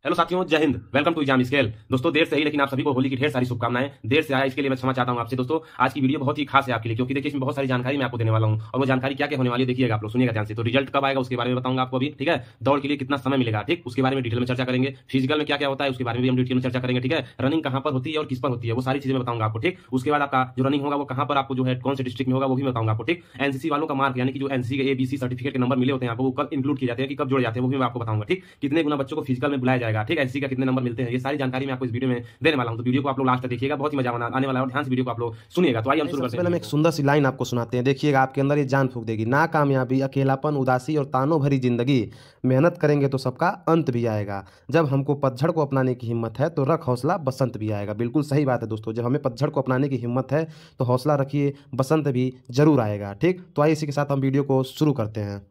Hello साथियों, जय हिंद। Welcome to exam scale. दोस्तों देर से ही, लेकिन आप सभी को होली की ढेर सारी शुभकामनाएं। देर से आया इसके लिए मैं क्षमा चाहता हूं आपसे। दोस्तों आज की वीडियो बहुत ही खास है आपके लिए, क्योंकि देखिए इसमें बहुत सारी जानकारी मैं आपको देने वाला हूं, और वो जानकारी क्या क्या होने वाली है देखिएगा आप लोग, सुनिएगा ध्यान से। तो रिजल्ट कब आएगा उसके बारे में बताऊंगा आपको अभी, ठीक है। दौड़ के लिए कितना समय मिलेगा, ठीक, उसके बारे में डिटेल में चर्चा करेंगे। फिजिकल में क्या क्या होता है उसके बारे में भी हम डिटेल में चर्चा करेंगे, ठीक है। रनिंग कहां पर होती है और किस पर होती है वो सारी चीजें मैं बताऊंगा आपको, ठीक। उसके बाद आपका जो रनिंग होगा वो कहां पर आपको जो है कौन से डिस्ट्रिक्ट में होगा वो भी बताऊंगा आपको, ठीक। एनसीसी वालों का मार्क यानी कि जो एनसीसी के एबीसी सर्टिफिकेट के नंबर मिले होते हैं आपको, वो कब इंक्लूड किए जाते हैं, कि कब जोड़े जाते हैं, वो भी मैं आपको बताऊंगा, ठीक। कितने गुना बच्चों को फिजिकल में बुलाया जाएगा, ठीक है। एनसीसी का कितने नंबर मिलते हैं, ये सारी जानकारी मैं आपको इस वीडियो में देने वाला हूं। तो वीडियो को आप लोग लास्ट तक देखिएगा, बहुत ही मजा आने वाला है, और ध्यान से वीडियो को आप लोग सुनिएगा। तो आइए हम शुरू करते हैं। पहले हम एक सुंदर सी लाइन आपको सुनाते हैं, देखिएगा आपके अंदर ये जान फूंक देगी। ना कामयाबी, अकेलापन, उदासी और तानों भरी जिंदगी, मेहनत करेंगे तो सबका अंत भी आएगा। जब हमको पतझड़ को अपनाने की हिम्मत है तो रख हौसला, बसंत भी आएगा। बिल्कुल सही बात है दोस्तों, जब हमें पतझड़ को अपनाने की हिम्मत है तो हौसला रखिए, बसंत भी जरूर आएगा, ठीक। तो आइए इसी के साथ हम वीडियो को शुरू करते हैं।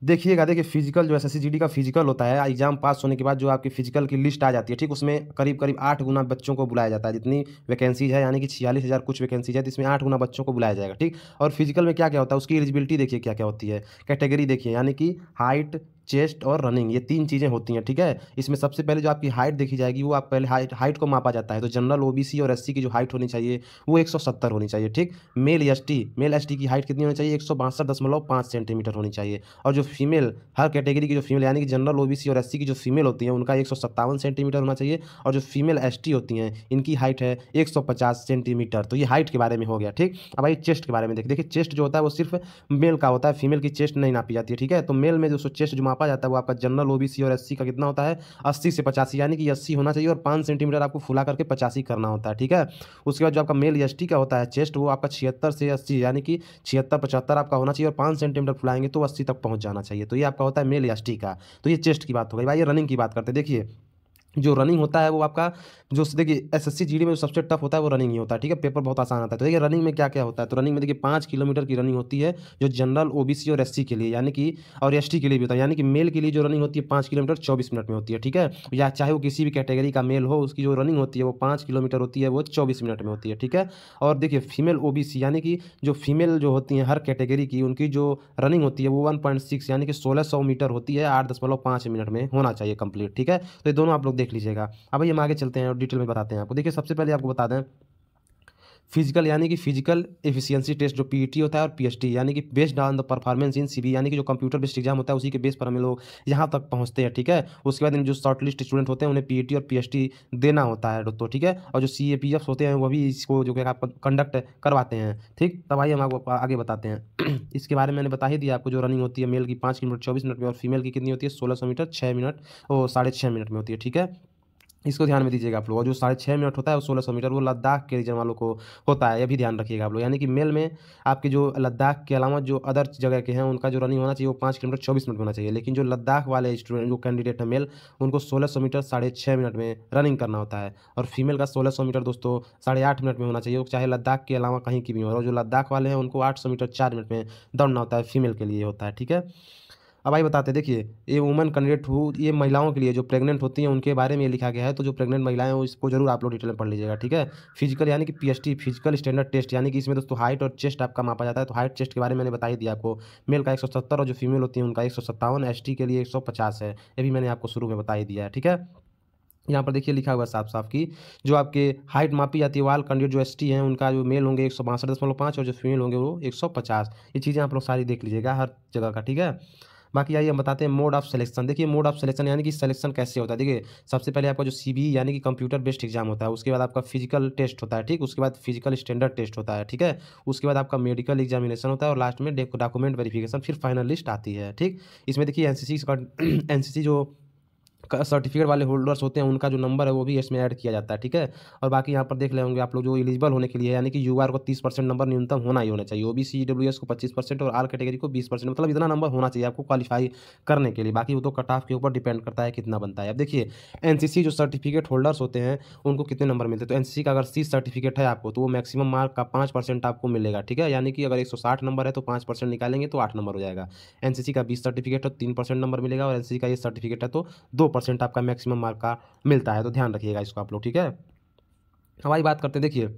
देखिएगा, देखिए फिजिकल जो एसएससी जीडी का फिजिकल होता है, एग्जाम पास होने के बाद जो आपकी फिजिकल की लिस्ट आ जाती है, ठीक, उसमें करीब करीब 8 गुना बच्चों को बुलाया जाता है। जितनी वैकेंसीज है यानी कि 46,000 कुछ वैकेंसीज है, तो इसमें 8 गुना बच्चों को बुलाया जाएगा, ठीक। और फिजिकल में क्या क्या होता है, उसकी एलिजिबिलिटी देखिए क्या क्या होती है। कैटेगरी देखिए, यानी कि हाइट, चेस्ट और रनिंग, ये 3 चीज़ें होती हैं, ठीक है। इसमें सबसे पहले जो आपकी हाइट देखी जाएगी, वो आप पहले हाइट को मापा जाता है। तो जनरल, ओबीसी और एससी की जो हाइट होनी चाहिए वो 170 होनी चाहिए, ठीक। मेल एसटी की हाइट कितनी होनी चाहिए, 162.5 सेंटीमीटर होनी चाहिए। और जो फीमेल, हर कैटेगरी की जो फीमेल यानी कि जनरल, ओबीसी और एससी की जो फीमेल होती हैं, उनका 157 सेंटीमीटर होना चाहिए। और जो फीमेल एसटी होती हैं, इनकी हाइट है 150 सेंटीमीटर। तो ये हाइट के बारे में हो गया, ठीक। अब भाई चेस्ट के बारे में देखिए, चेस्ट जो होता है वो सिर्फ मेल का होता है, फीमेल की चेस्ट नहीं नापी जाती है, ठीक है। तो मेल में जो चेस्ट जो मापा जाता है वो आपका जनरल, ओबीसी और एससी का कितना होता है, 80 से 85, यानी कि 80 होना चाहिए, और 5 सेंटीमीटर आपको फुला करके 85 करना होता है, ठीक है। उसके बाद जो आपका मेल एसटी का होता है चेस्ट, वो आपका 76 से 80, यानी कि 76-75 आपका होना चाहिए, और 5 सेंटीमीटर फुलाएंगे तो 80 तक पहुंच जाना चाहिए। तो ये आपका होता है मेल एसटी का। तो ये चेस्ट की बात हो गई। भाई ये रनिंग की बात करते हैं। देखिए जो रनिंग होता है वो आपका, जो देखिए एसएससी जीडी में जो सबसे टफ होता है वो रनिंग ही होता है, ठीक है। पेपर बहुत आसान आता है। तो देखिए रनिंग में क्या क्या होता है, तो रनिंग में देखिए 5 किलोमीटर की रनिंग होती है, जो जनरल, ओबीसी और एससी के लिए, यानी कि और एसटी के लिए भी होता है। यानी कि मेल के लिए जो रनिंग होती है 5 किलोमीटर 24 मिनट में होती है, ठीक है। या चाहे वो किसी भी कैटेगरी का मेल हो, उसकी जो रनिंग होती है वो 5 किलोमीटर होती है, वो 24 मिनट में होती है, ठीक है। और देखिए फीमेल ओबीसी, यानी कि जो फीमेल जो होती हैं हर कैटेगरी की, उनकी जो रनिंग होती है वो 1.6 यानी कि 1600 मीटर होती है, 8.5 मिनट में होना चाहिए कंप्लीट, ठीक है। तो ये दोनों आप लोग देख लीजिएगा। अब ये हम आगे चलते हैं और डिटेल में बताते हैं आपको। देखिए सबसे पहले आपको बता दें, फिजिकल यानी कि फिजिकल एफिशिएंसी टेस्ट, जो पीईटी होता है, और पीएसटी यानी कि based on the performance in CB, यानी कि जो कंप्यूटर बेस्ड एग्जाम होता है उसी के बेस पर हम लोग यहाँ तक पहुँचते हैं, ठीक है। उसके बाद इन जो शॉर्ट लिस्ट स्टूडेंट होते हैं उन्हें पीईटी और पीएसटी देना होता है दोस्तों, ठीक है। और जो सीएपीएफ होते हैं वो भी इसको जो है आप कंडक्ट करवाते हैं, ठीक। तब आइए हम आपको आगे बताते हैं। इसके बारे में मैंने बता ही दिया आपको। जो रनिंग होती है मेल की 5 किलोमीटर 24 मिनट में, और फीमेल की कितनी होती है 1600 मीटर 6 मिनट और 6.5 मिनट में होती है, ठीक है। इसको ध्यान में दीजिएगा आप लोग। और जो 6.5 मिनट होता है वो 1600 मीटर वो लद्दाख के रीजन वालों को होता है, ये भी ध्यान रखिएगा आप लोग। यानी कि मेल में आपके जो लद्दाख के अलावा जो अदर जगह के हैं उनका जो रनिंग होना चाहिए वो 5 किलोमीटर 24 मिनट में होना चाहिए। लेकिन जो लद्दाख वाले स्टूडेंट जो कैंडिडेट है मेल, उनको 1600 मीटर 6.5 मिनट में रनिंग करना होता है। और फीमेल का 1600 मीटर दोस्तों 8.5 मिनट में होना चाहिए, चाहे लद्दाख के अलावा कहीं की भी हो। और जो लद्दाख वाले हैं उनको 800 मीटर 4 मिनट में दौड़ना होता है, फीमेल के लिए होता है, ठीक है। अब आइए बताते हैं। देखिए ये वुमेन कैंडिडेट हो, ये महिलाओं के लिए जो प्रेग्नेंट होती हैं उनके बारे में ये लिखा गया है। तो जो प्रेग्नेंट महिलाएं हैं इसको जरूर आप लोग डिटेल में पढ़ लीजिएगा, ठीक है। फिजिकल यानी कि पीएसटी, फिजिकल स्टैंडर्ड टेस्ट, यानी कि इसमें दोस्तों हाइट और चेस्ट आपका मापा जाता है। तो हाइट चेस्ट के बारे में मैंने बता ही दिया आपको। मेल का 170 और जो फीमेल होती है उनका 157, एसटी के लिए 150 है। ये भी मैंने आपको शुरू में बता ही दिया है, ठीक है। यहाँ पर देखिए लिखा हुआ है साफ साफ की जो आपके हाइट मापी जाती है, वाल कैंडिडेट जो एसटी हैं उनका जो मेल होंगे 162.5 और जो फीमेल होंगे वो 150। ये चीज़ें आप लोग सारी देख लीजिएगा हर जगह का, ठीक है। बाकी आइए हम बताते हैं मोड ऑफ सिलेक्शन। देखिए मोड ऑफ सिलेक्शन यानी कि सिलेक्शन कैसे होता है। देखिए सबसे पहले आपका जो सीबी यानी कि कंप्यूटर बेस्ड एग्जाम होता है, उसके बाद आपका फिजिकल टेस्ट होता है, ठीक। उसके बाद फिजिकल स्टैंडर्ड टेस्ट होता है, ठीक है। उसके बाद आपका मेडिकल एग्जामिनेशन होता है, और लास्ट में डॉक्यूमेंट वेरिफिकेशन, फिर फाइनल लिस्ट आती है, ठीक। इसमें देखिए एनसीसी का एनसीसी जो सर्टिफिकेट वाले होल्डर्स होते हैं उनका जो नंबर है वो भी इसमें ऐड किया जाता है, ठीक है। और बाकी यहाँ पर देख ले होंगे आप लोग जो एलिजिबल होने के लिए, यानी कि यूआर को 30% नंबर न्यूनतम होना ही होना चाहिए, ओबीसी ईडब्ल्यूएस को 25% और आल कैटेगरी को 20%, मतलब इतना नंबर होना चाहिए आपको क्वालिफाई करने के लिए। बाकी वो तो कट ऑफ के ऊपर डिपेंड करता है कितना बनता है। अब देखिए एनसीसी जो सर्टिफिकेट होल्डर्स होते हैं उनको कितने नंबर मिलते हैं। तो एनसीसी का अगर 30 सर्टिफिकेट है आपको तो वो मैक्सिमम मार्क का 5% आपको मिलेगा, ठीक है। यानी कि अगर 160 नंबर है तो 5% निकालेंगे तो 8 नंबर हो जाएगा। एनसीसी का 20 सर्टिफिकेट है तो 3% नंबर मिलेगा, और एनसीसी का ये सर्टिफिकेट है तो 2% आपका मैक्सिमम मार्क का मिलता है। तो ध्यान रखिएगा इसको आप लोग, ठीक है। हमारी बात करते हैं। देखिए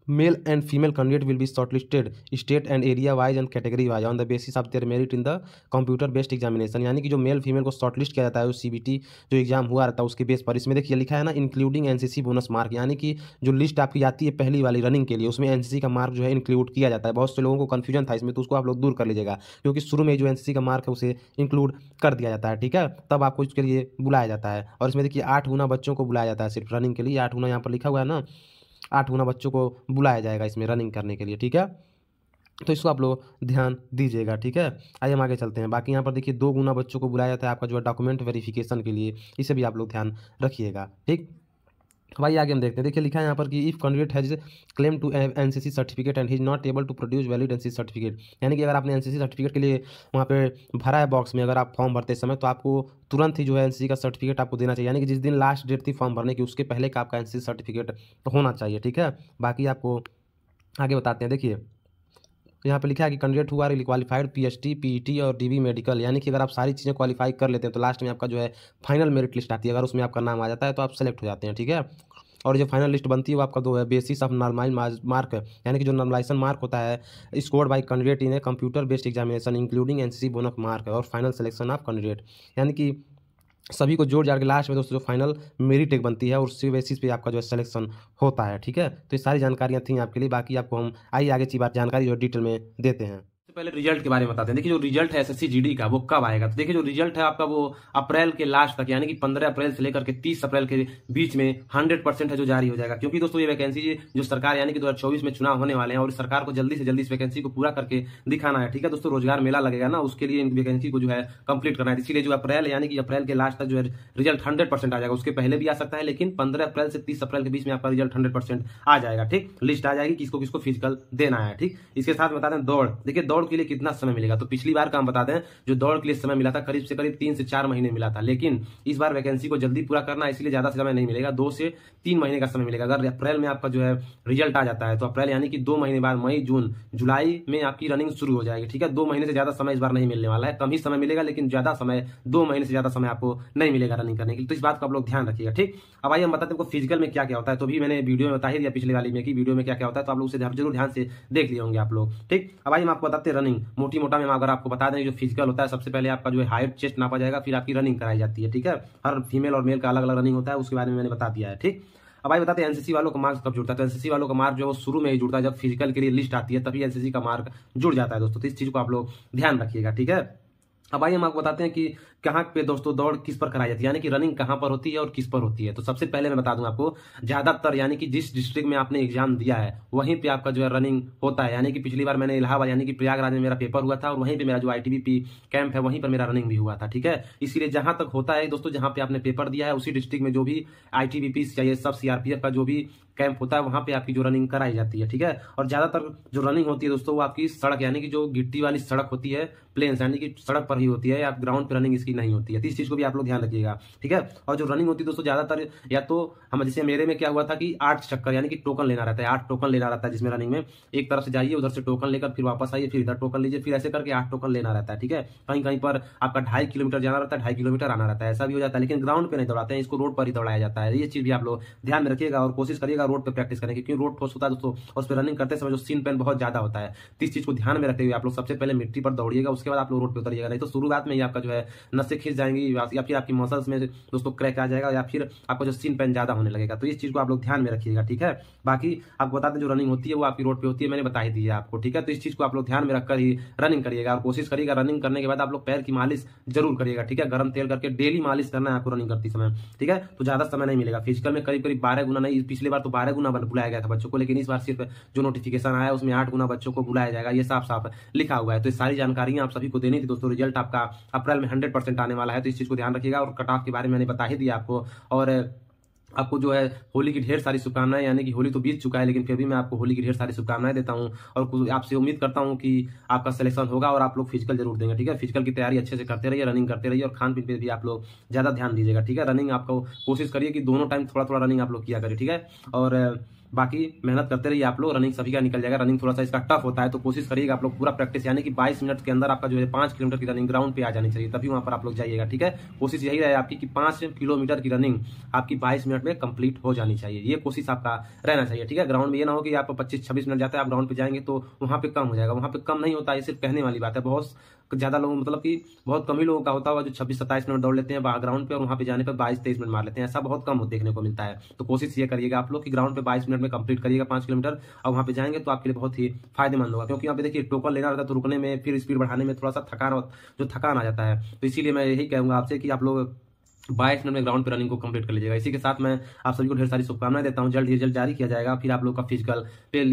male and female candidate will be shortlisted state and area wise and category wise on the basis of their merit in the computer based examination. यानी कि जो मेल फीमेल को शॉर्टलिस्ट किया जाता है, सीबीटी जो एग्जाम हुआ रहता है उसके बेस पर। इसमें देखिए लिखा है ना, इंक्लूडिंग एनसीसी बोनस मार्क, यानी कि जो लिस्ट आपकी आती है पहली वाली रनिंग के लिए, उसमें एनसीसी का मार्क जो है इंक्लूड किया जाता है। बहुत से लोगों को कन्फ्यूजन था इसमें, तो उसको आप लोग दूर कर लीजिएगा, क्योंकि शुरू में जो एनसीसी का मार्क है उसे इंक्लूड कर दिया जाता है, ठीक है। तब आपको इसके लिए बुलाया जाता है। और इसमें देखिए 8 गुना बच्चों को बुलाया जाता है सिर्फ रनिंग के लिए। 8 गुना यहाँ पर लिखा हुआ है ना, 8 गुना बच्चों को बुलाया जाएगा इसमें रनिंग करने के लिए, ठीक है। तो इसको आप लोग ध्यान दीजिएगा, ठीक है। आइए हम आगे चलते हैं। बाकी यहाँ पर देखिए 2 गुना बच्चों को बुलाया जाता है आपका जो है डॉक्यूमेंट वेरिफिकेशन के लिए, इसे भी आप लोग ध्यान रखिएगा, ठीक। भाई आगे हम देखते हैं। देखिए लिखा है यहाँ पर कि if candidate has claim to NCC certificate and he is not able to produce valid NCC certificate, यानी कि अगर आपने एनसीसी सर्टिफिकेट के लिए वहाँ पे भरा है बॉक्स में, अगर आप फॉर्म भरते समय, तो आपको तुरंत ही जो है एनसीसी का सर्टिफिकेट आपको देना चाहिए। यानी कि जिस दिन लास्ट डेट थी फॉर्म भरने की, उसके पहले का आपका एनसीसी सर्टिफिकेट होना चाहिए, ठीक है। बाकी आपको आगे बताते हैं। देखिए यहाँ पे लिखा है कि कैंडिडेट हुआ क्वालिफाइड पीएचडी पीईटी और डीबी मेडिकल, यानी कि अगर आप सारी चीज़ें क्वालिफाई कर लेते हैं तो लास्ट में आपका जो है फाइनल मेरिट लिस्ट आती है। अगर उसमें आपका नाम आ जाता है तो आप सेलेक्ट हो जाते हैं, ठीक है। और जो फाइनल लिस्ट बनती है वो आपका दो है, बेसिस ऑफ नॉर्मलाइज मार्क, यानी कि जो नॉर्मलाइजेशन मार्क होता है scored by candidate in a computer based examination including NCC bonus mark, और फाइनल सिलेक्शन ऑफ कैंडिडेट, यानी कि सभी को जोड़ जाड़ के लास्ट में दोस्तों जो फाइनल मेरिट एक बनती है और उसी बेसिस पे आपका जो है सिलेक्शन होता है, ठीक है। तो ये सारी जानकारियाँ थी आपके लिए। बाकी आपको हम आइए आगे की बात जानकारी जो डिटेल में देते हैं। पहले रिजल्ट के बारे में बताते हैं। देखिए जो रिजल्ट है एसएससी जीडी का वो कब आएगा, तो देखिए जो रिजल्ट है आपका वो अप्रैल के लास्ट तक, यानी कि 15 अप्रैल से लेकर के 30 अप्रैल के बीच में 100% है जो जारी हो जाएगा। क्योंकि दोस्तों ये वैकेंसी जो सरकार यानी कि 2024 में चुनाव होने वाले हैं और सरकार को जल्दी से जल्दी इस वैकेंसी को पूरा करके दिखाना है, ठीक है दोस्तों। रोजगार मेला लगेगा ना, उसके लिए इन वैकेंसी को जो है कंप्लीट करना है। इसीलिए जो अप्रैल यानी कि अप्रैल के लास्ट तक जो है रिजल्ट 100% आ जाएगा। उसके पहले भी आ सकता है, लेकिन 15 अप्रैल से 30 अप्रैल के बीच में आपका रिजल्ट 100% आ जाएगा, ठीक। लिस्ट आ जाएगी किसको किसको फिजिकल देना है, ठीक। इसके साथ बता दें दौड़, देखिए दौड़ के लिए कितना समय मिलेगा। तो पिछली बार का हम बता दें, जो दौड़ के लिए समय मिला था करीब से करीब 3 से 4 महीने मिला था, लेकिन इस बार वैकेंसी को जल्दी पूरा करना है, इसलिए ज्यादा समय नहीं मिलेगा, 2 से 3 महीने का समय मिलेगा। अगर अप्रैल में आपका जो है रिजल्ट आ जाता है तो अप्रैल यानी कि 2 महीने बाद मई जून जुलाई में आपकी रनिंग शुरू हो जाएगी, ठीक है। 2 महीने से ज्यादा समय इस बार नहीं मिलने वाला है, कम ही समय मिलेगा, लेकिन ज्यादा समय 2 महीने से ज्यादा समय आपको नहीं मिलेगा रनिंग करने के लिए। तो इस बात को आप लोग ध्यान रखिएगा, ठीक। अब आइए हम बताते हैं फिजिकल में क्या क्या होता है। तो भी मैंने वीडियो में बता ही दिया पिछले वाली में कि वीडियो में क्या क्या होता है, तो आप लोग उसे जरूर ध्यान से देख लिए होंगे आप लोग, ठीक। अब आइए हम आपको बताते हैं रनिंग मोटी मोटा में। अगर आपको बता दें जो फिजिकल होता है, सबसे पहले आपका जो है हाइट चेस्ट नापा जाएगा, फिर आपकी रनिंग कराई जाती है, ठीक है। हर फीमेल और मेल का अलग अलग रनिंग होता है, उसके बारे में मैंने बता दिया है, ठीक। अब आइए बताते हैं एनसीसी वालों का मार्क्स कब जुड़ता है। तो एनसीसी वालों का मार्क जो है वो शुरू में ही जुड़ता है, जब फिजिकल के लिए लिस्ट आती है तभी एनसीसी का मार्क जुड़ जाता है दोस्तों। तो इस चीज को आप लोग ध्यान रखिएगा, ठीक है। अब आइए हम आपको बताते हैं कि कहाँ पे दोस्तों दौड़ किस पर कराई जाती है, यानी कि रनिंग कहाँ पर होती है और किस पर होती है। तो सबसे पहले मैं बता दूं आपको, ज्यादातर यानी कि जिस डिस्ट्रिक्ट में आपने एग्जाम दिया है वहीं पे आपका जो है रनिंग होता है। यानी कि पिछली बार मैंने इलाहाबाद यानी कि प्रयागराज में मेरा पेपर हुआ था और वहीं पे मेरा जो आईटीबीपी कैंप है वहीं पर मेरा रनिंग भी हुआ था, ठीक है। इसीलिए जहां तक होता है दोस्तों, जहां पे आपने पेपर दिया है उसी डिस्ट्रिक्ट में जो भी आईटीबीपी चाहिए, सब सीआरपीएफ का जो भी कैंप होता है वहां पे आपकी जो रनिंग कराई जाती है, ठीक है। और ज्यादातर जो रनिंग होती है दोस्तों वो आपकी सड़क यानी कि जो गिट्टी वाली सड़क होती है, प्लेन्स यानी कि सड़क पर ही होती है, या ग्राउंड पे रनिंग इसकी नहीं होती है। तो इस चीज को भी आप लोग ध्यान रखिएगा, ठीक है। और जो रनिंग होती है दोस्तों ज्यादातर या तो हम जैसे मेरे में क्या हुआ था कि 8 चक्कर यानी कि टोकन लेना रहता है, 8 टोकन लेना रहता है, जिसमें रनिंग में एक तरफ से जाइए, उधर से टोकन लेकर फिर वापस आइए, फिर इधर टोकन लीजिए, फिर ऐसे करके 8 टोकन लेना रहता है, ठीक है। कहीं कहीं पर आपका 2.5 किलोमीटर जाना रहता है, 2.5 किलोमीटर आना रहता है, ऐसा भी हो जाता है। लेकिन ग्राउंड पे नहीं दौड़ाते हैं, इसको रोड पर ही दौड़ाया जाता है। ये चीज भी आप लोग ध्यान में रखिएगा और कोशिश करिएगा रोड पे प्रैक्टिस करने की, क्योंकि रोड ठोस होता है दोस्तों, और उस पर रनिंग करते समय जो सीन पेन बहुत ज्यादा होता है। तो इस चीज को ध्यान में रखते हुए आप लोग सबसे पहले मिट्टी पर दौड़िएगा, उसके बाद आप लोग रोड पे उतरिएगा, नहीं तो शुरुआत में ही आपका जो है नसें खींच जाएंगी या फिर आपकी मसल्स में दोस्तों क्रैक आ जाएगा, या फिर आपका जो सीन पेन ज्यादा होने लगेगा। तो इस चीज को आप लोग ध्यान में रखिएगा, ठीक है। बाकी आपको बता दें जो रनिंग होती है वो आपकी रोड पे होती है, मैंने बता ही दी है आपको, ठीक है। तो इस चीज को आप लोग ध्यान में रखकर ही रनिंग करिएगा और कोशिश करिएगा रनिंग करने के बाद आप लोग पैर की मालिश जरूर करिएगा, ठीक है। गर्म तेल करके डेली मालिश करना है आपको रनिंग करते समय, ठीक है। तो ज्यादा समय नहीं मिलेगा। फिजिकल में करीब करीब 12 गुना नहीं, पिछली बार तो 12 गुना बुलाया गया था बच्चों को, लेकिन इस बार सिर्फ जो नोटिफिकेशन आया उसमें 8 गुना बच्चों को बुलाया जाएगा, ये साफ साफ लिखा हुआ है। तो ये सारी जानकारियां आप सभी को देनी थी दोस्तों। रिजल्ट आपका अप्रैल में 100% आने वाला है, तो इस चीज को ध्यान रखिएगा। और कट ऑफ के बारे में मैंने बता ही दिया आपको, और आपको जो है होली की ढेर सारी शुभकामनाएं। यानी कि होली तो बीत चुका है, लेकिन फिर भी मैं आपको होली की ढेर सारी शुभकामनाएं देता हूं और आपसे उम्मीद करता हूं कि आपका सिलेक्शन होगा और आप लोग फिजिकल जरूर देंगे, ठीक है। फिजिकल की तैयारी अच्छे से करते रहिए, रनिंग करते रहिए और खान पीन पे भी आप लोग ज्यादा ध्यान दीजिएगा, ठीक है। रनिंग आपको कोशिश करिए कि दोनों टाइम थोड़ा थोड़ा रनिंग आप लोग किया करिए, ठीक है। और बाकी मेहनत करते रहिए आप लोग, रनिंग सभी का निकल जाएगा। रनिंग थोड़ा सा इसका टफ होता है, तो कोशिश करिएगा आप लोग पूरा प्रैक्टिस, यानी कि 22 मिनट के अंदर आपका जो है 5 किलोमीटर की रनिंग ग्राउंड पे आ जानी चाहिए, तभी वहां पर आप लोग जाइएगा। ठीक है, कोशिश यही रहे आपकी कि 5 किलोमीटर की रनिंग आपकी 22 मिनट में कंप्लीट हो जानी चाहिए, ये कोशिश आपका रहना चाहिए। ठीक है, ग्राउंड में ये ना हो कि आप 25-26 मिनट जाते हैं, आप ग्राउंड पे जाएंगे तो वहां पे कम हो जाएगा, वहां पे कम नहीं होता है, सिर्फ कहने वाली बात है। बहुत ज्यादा लोग, मतलब कि बहुत कम ही लोगों का होता होगा जो 26-27 मिनट दौड़ लेते हैं ग्राउंड पे, और वहां पे जाने पर 22-23 मिनट मार लेते हैं, ऐसा बहुत कम देखने को मिलता है। तो कोशिश ये करिएगा आप लोग कि ग्राउंड पे 22 मिनट में कंप्लीट करिएगा 5 किलोमीटर, और वहां पे जाएंगे तो आपके लिए बहुत ही फायदेमंद होगा, क्योंकि यहाँ पे देखिए टोकन लेना रहता है, तो रुकने में फिर स्पीड बढ़ाने में थोड़ा सा थकान आ जाता है। तो इसीलिए मैं यही कहूंगा आपसे कि आप लोग 22 मिनट में ग्राउंड पे रनिंग को कंप्लीट कर लीजिएगा। इसी के साथ मैं आप सभी को ढेर सारी शुभकामनाएं देता हूं। जल्द रिजल्ट जारी किया जाएगा, फिर आप लोग का फिजिकल के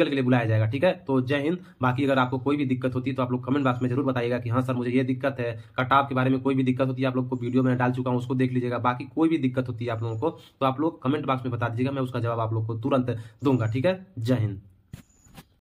लिए बुलाया जाएगा। ठीक है, तो जय हिंद। बाकी अगर आपको कोई भी दिक्कत होती है तो आप लोग कमेंट बॉक्स में जरूर बताइएगा कि हाँ सर मुझे ये दिक्कत है, कटाव के बारे में कोई भी दिक्कत होती है आप लोग को वीडियो में डाल चुका हूँ, उसको देख लीजिएगा। बाकी कोई भी दिक्कत होती है आप लोगों को तो आप लोग कमेंट बॉक्स में बता दीजिएगा, मैं उसका जवाब आप लोग को तुरंत दूंगा। ठीक है, जय हिंद।